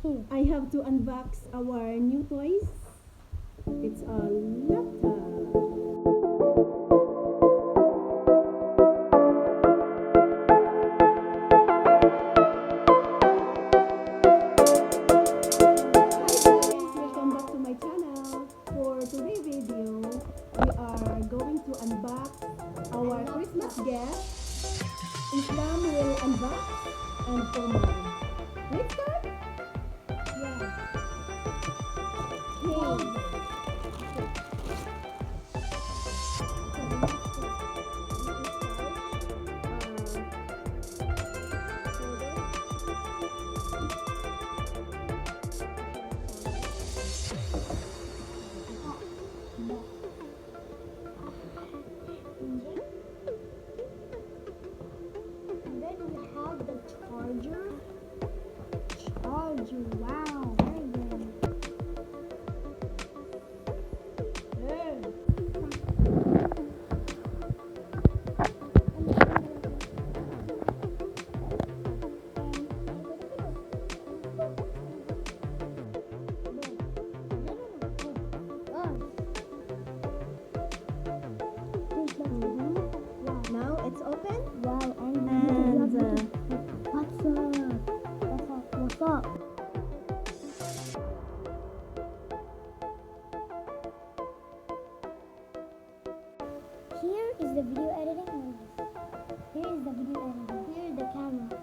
I have to unbox our new toys. It's a laptop. Welcome back to my channel. For today's video, we are going to unbox our Christmas gift. Islam will unbox and Omar. Let's start? Yeah. Okay. And then we have the charger. Wow, very good. Now it's open. Wow, And what's up? What's up? Here is the video editing. Here is the video editing. Here is the camera.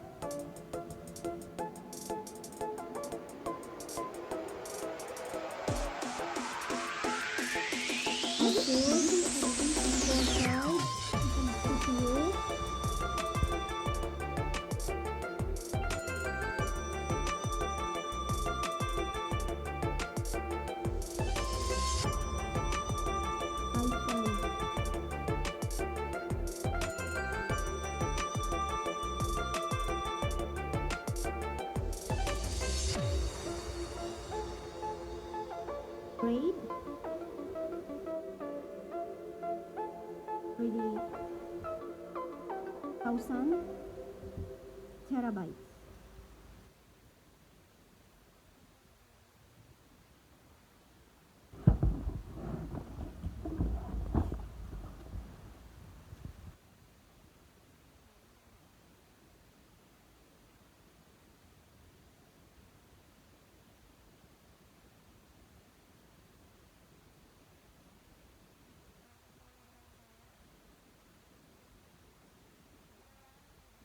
grade for the 1000 terabytes.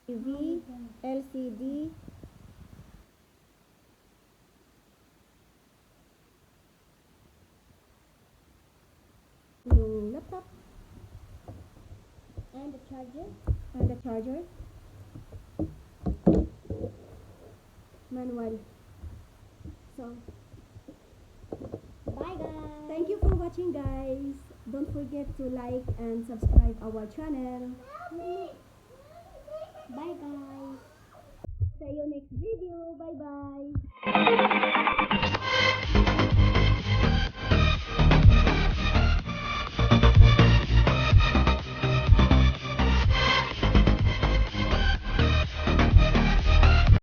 TV, LCD, yung laptop, And the charger. and the charger, manual. So, Bye guys. thank you for watching, guys. Don't forget to like and subscribe our channel. Bye guys. See you next video. Bye bye.